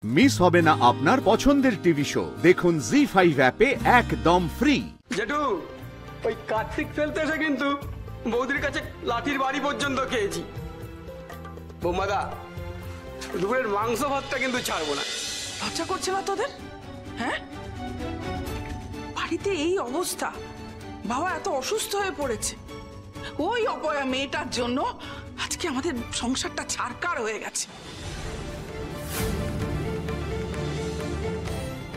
Miss হবে না আপনার পছন্দের টিভি শো। দেখুন জি5 অ্যাপে একদম ফ্রি। জেঠু ওই কার্তিক ফেলতে এসে কিন্তু বৌদির কাছে লাঠির বাড়ি পর্যন্ত খেয়েছি। বৌমাদা দুপুরের মাংস ভাতটা কিন্তু ছাড়বো না। লজ্জা করছে না তোদের? হ্যাঁ, বাড়িতে এই অবস্থা, বাবা এত অসুস্থ হয়ে পড়েছে, ওই অপয়া মেয়েটার জন্য আজকে আমাদের সংসারটা ছারকার হয়ে গেছে।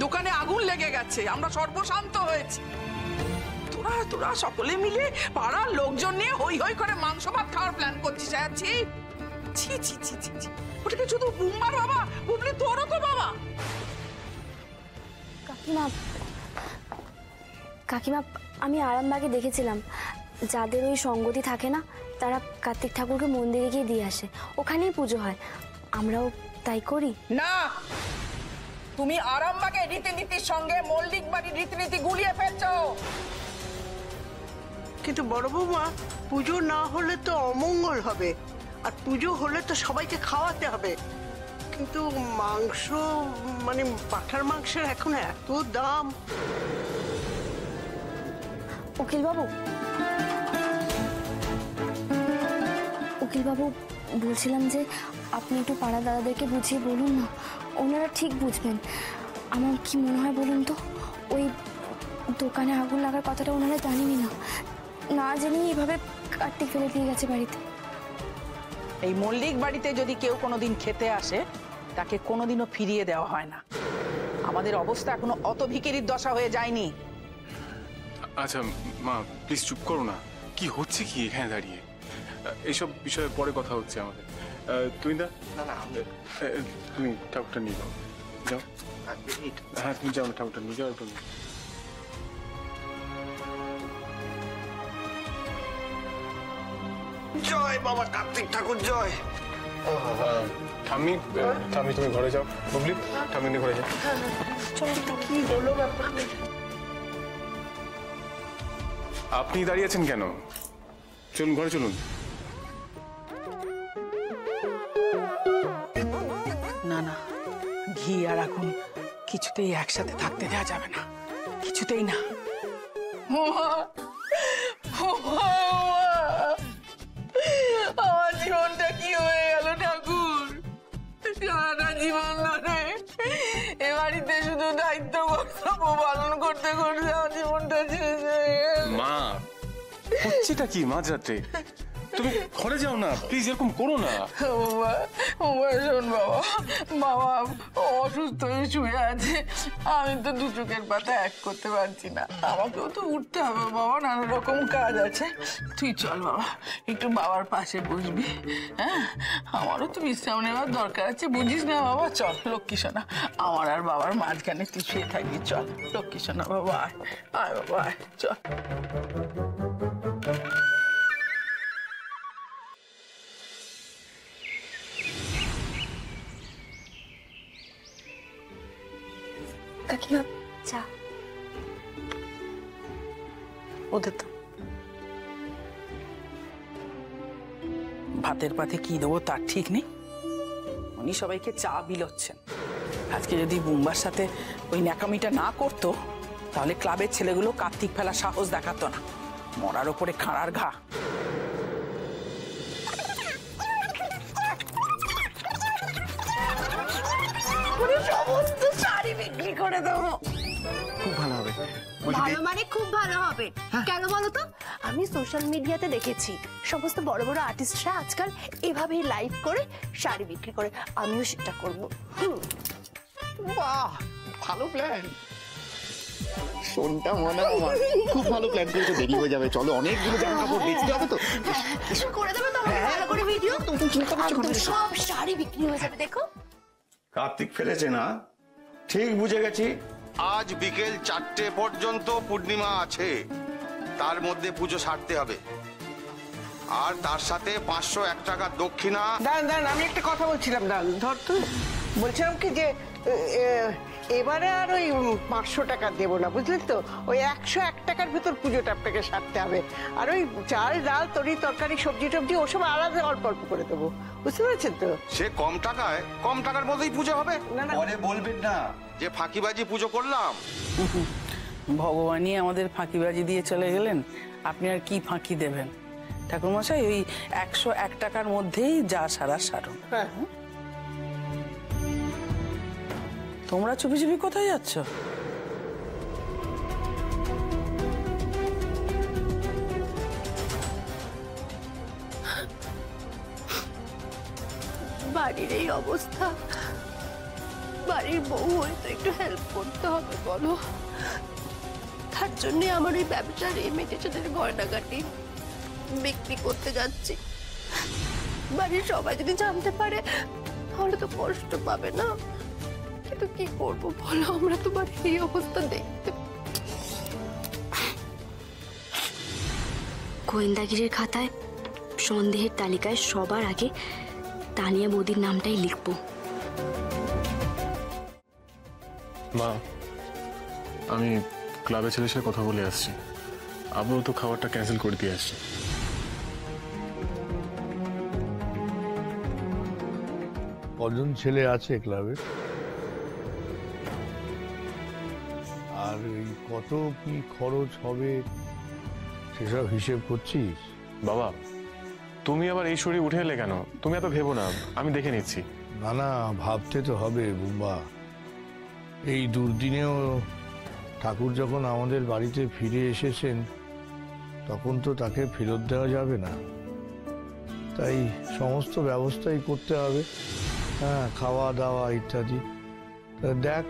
দোকানে আগুন লেগে গেছে, আমরা সর্বশান্ত হয়েছি। তোরা সকলে মিলে পাড়ার লোকজন নিয়ে হই হই করে মাংস ভাত খাওয়ার প্ল্যান করছিস। ছি ছি ছি ছি ছি ছি, ওটাকে শুধু বুম্বার বাবা, বুবলি তোরও তো বাবা। কাকিমা, আমি আরামবাগে দেখেছিলাম যাদের ওই সঙ্গতি থাকে না, তারা কার্তিক ঠাকুরকে মন্দিরে গিয়ে দিয়ে আসে, ওখানেই পুজো হয়। আমরাও তাই করি না। তুমি আরামবাগে রীতিনীতির সঙ্গে মল্লিক বাড়ির রীতিনীতি গুলিয়ে ফেলছো। কিন্তু বড় বৌমা, পুজো না হলে তো অমঙ্গল হবে, আর পুজো হলে তো সবাইকে খাওয়াতে হবে। কিন্তু মাংস, মানে পাঁঠার মাংসের এখন এত দাম। উকিলবাবু, বলছিলাম যে আপনি একটু পাড়া দাদাদেরকে বুঝিয়ে বলুন না, ওনারা ঠিক বুঝবেন। আমার কি মনে হয় বলুন তো, ওই দোকানে আগুন লাগার কথাটা ওনারা জানেনই না জেনেই এভাবে কার্তিক ফেলে দিয়ে গেছে বাড়িতে। এই মল্লিক বাড়িতে যদি কেউ কোনোদিন খেতে আসে, তাকে কোনোদিনও ফিরিয়ে দেওয়া হয় না। আমাদের অবস্থা এখনো অত ভিখিরির দশা হয়ে যায়নি। আচ্ছা মা, প্লিজ চুপ করো না। কি হচ্ছে কি এখানে দাঁড়িয়ে? এইসব বিষয়ে পরে কথা হচ্ছে আমাদের। তুমি তুমি ঠাকুরটা নিয়ে যাও। হ্যাঁ, তুমি যাও না, ঠাকুরটা নিয়ে যাও। জয় বাবা কার্তিক ঠাকুর জয়। ঠাম্মি তুমি ঘরে যাও। বুবলি, ঠাম্মি নিয়ে ঘরে যাও। কি হলো ব্যাপার? আপনি দাঁড়িয়ে আছেন কেন? চলুন ঘরে চলুন। না, ঘি আর আগুন কিছুতেই একসাথে থাকতে দেওয়া যাবে না, কিছুতেই না। আমার জীবনটা কি হয়ে গেল ঠাকুর? সারাটা জীবন ধরে এ বাড়িতে শুধু দায়িত্ব কর্তব্য পালন করতে করতে আমার জীবনটা শেষ হয়ে গেল। মা, হচ্ছেটা কি মাঝরাতে? তুমি ঘরে যাও না প্লিজ, এরকম করো না। শোন বাবা অসুস্থ হয়ে শুয়ে আছে, আমি তো দু চোখের পাতা এক করতে পারছি না, আমাকেও তো উঠতে হবে বাবা, নানা রকম কাজ আছে। তুই চল বাবা, একটু বাবার পাশে বসবি। হ্যাঁ, আমারও তো বিশ্রাম নেওয়ার দরকার আছে, বুঝিস না বাবা? চল লক্ষ্মী সোনা, আমার আর বাবার মাঝখানে তুই শুয়ে থাকবি। চল লক্ষ্মী সোনা, বাবা আয় বাবা আয়, চল। কাকিমা, চা। ওদের তো ভাতের পাতে কি দেবো তার ঠিক নেই, উনি সবাইকে চা বিলোচ্ছেন। আজকে যদি বুম্বার সাথে ওই ন্যাকামিটা না করতো, তাহলে ক্লাবের ছেলেগুলো কার্তিক ফেলা সাহস দেখাতো না। মরার ওপরে খাঁড়ার ঘা। সমস্ত শাড়ি বিক্রি করে দেবো। খুব ভালো হবে। ভালো মানে খুব ভালো হবে। কেন বলো তো? আমি সোশ্যাল মিডিয়াতে দেখেছি সমস্ত বড় বড় আর্টিস্টরা আজকাল এভাবেই লাইভ করে শাড়ি বিক্রি করে, আমিও সেটা করব। বাহ, ভালো প্ল্যান। শোনটা মনে আমার খুব ভালো প্ল্যান করেছো, দেরি হয়ে যাবে। চলো, অনেকগুলো জামা কাপড় বেচতে হবে তো। করে দেবে তো ভালো করে ভিডিও, সব শাড়ি বিক্রি হয়ে যাবে। দেখো কার্তিক ফেলেছে না, ঠিক বুঝে গেছি। আজ বিকেল 4টে পর্যন্ত পূর্ণিমা আছে, তার মধ্যে পুজো সারতে হবে। আর তার সাথে 501 টাকা দক্ষিণা। দাঁড়ান, আমি একটা কথা বলছিলাম। ধর তুই বলছিলাম কি যে এবারে আর ওই 500 টাকা দেবো না, বুঝলেন তো? ওই 101 টাকার ভেতর পুজোটা আপনাকে সারতে হবে। আর ওই চাল ডাল তরি তরকারি সবজি টবজি ওসব আলাদা অল্প অল্প করে দেবো, বুঝতে পেরেছেন তো? সে কম টাকার মধ্যেই পুজো হবে। না, না। পরে বলবেন না যে ফাঁকিবাজি পুজো করলাম। ভগবানই আমাদের ফাঁকিবাজি দিয়ে চলে গেলেন, আপনি আর কি ফাঁকি দেবেন? ঠাকুরমশাই ওই 101 টাকার মধ্যেই যা সারা সারুন। হ্যাঁ। তোমরা চুপি চুপি কোথায় যাচ্ছ? বাড়ির এই অবস্থা, বাড়ির বউ হয়ে তো একটু হেল্প করতে হবে বলো। তার জন্য আমার ওই ব্যবসার ইমিটেশনের গয়নাগাটি বিক্রি করতে যাচ্ছি। বাড়ির সবাই যদি জানতে পারে তাহলে তো কষ্ট পাবে না, কিন্তু কি করবো বলো, আমরা তো বাড়ির এই অবস্থা দেখতে। গোয়েন্দাগিরির খাতায় সন্দেহের তালিকায় সবার আগে তানিয়া বৌদির নামটাই লিখবো। মা, আমি ক্লাবে ছেলের সাথে কথা বলে আসছি, আবারও তো খাবারটা ক্যান্সেল করে দিয়ে আসছি। কজন ছেলে আছে ক্লাবে? আর এই কত কি খরচ হবে সেসব হিসেব করছিস? বাবা, তুমি আবার এই শরীর উঠে এলে কেন? তুমি এত ভেবো না, আমি দেখে নিচ্ছি। না না, ভাবতে তো হবে বুম্বা। এই দুর্দিনেও ঠাকুর যখন আমাদের বাড়িতে ফিরে এসেছেন তখন তো তাকে ফেরত দেওয়া যাবে না, তাই সমস্ত ব্যবস্থাই করতে হবে। হ্যাঁ, খাওয়া দাওয়া ইত্যাদি। দেখ,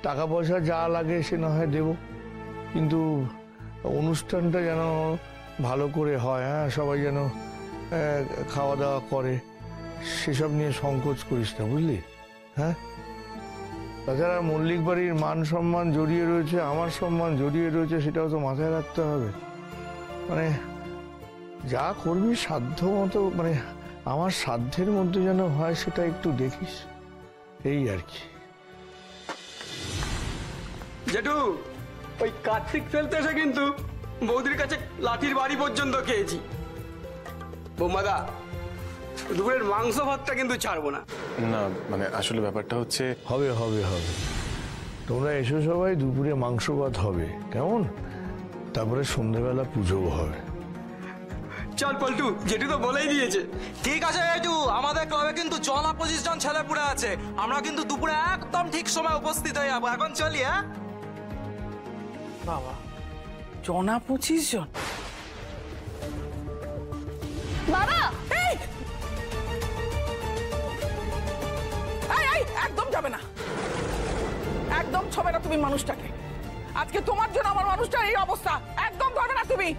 টাকা পয়সা যা লাগে সে না হয় দেবো, কিন্তু অনুষ্ঠানটা যেন ভালো করে হয়। হ্যাঁ, সবাই যেন খাওয়া দাওয়া করে, সেসব নিয়ে সংকোচ করিস না, বুঝলি? হ্যাঁ, তাছাড়া মল্লিক বাড়ির মান সম্মান জড়িয়ে রয়েছে, আমার সম্মান জড়িয়ে রয়েছে, সেটাও তো মাথায় রাখতে হবে। মানে যা করবি সাধ্য মতো, মানে আমার সাধ্যের মধ্যে যেন হয় সেটা একটু দেখিস, এই আর কি। জেঠু, ওই কার্তিক ফেলতে এসে কিন্তু বৌদির কাছে লাঠির বাড়ি পর্যন্ত খেয়েছি। বৌমাদা, দুপুরের মাংস ভাতটা কিন্তু ছাড়বো না। না মানে আসলে ব্যাপারটা হচ্ছে, হবে হবে হবে, তোমরা এসো সবাই, দুপুরে মাংস ভাত হবে, কেমন? তারপরে সন্ধ্যেবেলা পুজোও হবে। চল পল্টু, জেঠু তো বলেই দিয়েছে। ঠিক আছে জেঠু, আমাদের ক্লাবে কিন্তু 25 জন ছেলে পুড়ে আছে, আমরা কিন্তু দুপুরে একদম ঠিক সময় উপস্থিত হয়ে যাবো। এখন চলি। হ্যাঁ বাবা, 25 জন? বাবা, এই একদম যাবে না, একদম ছবে না তুমি মানুষটাকে। আজকে তোমার জন্য আমার মানুষটার এই অবস্থা, একদম ধরবে না তুমি।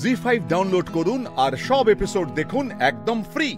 জি5 ডাউনলোড করুন আর সব এপিসোড দেখুন একদম ফ্রি।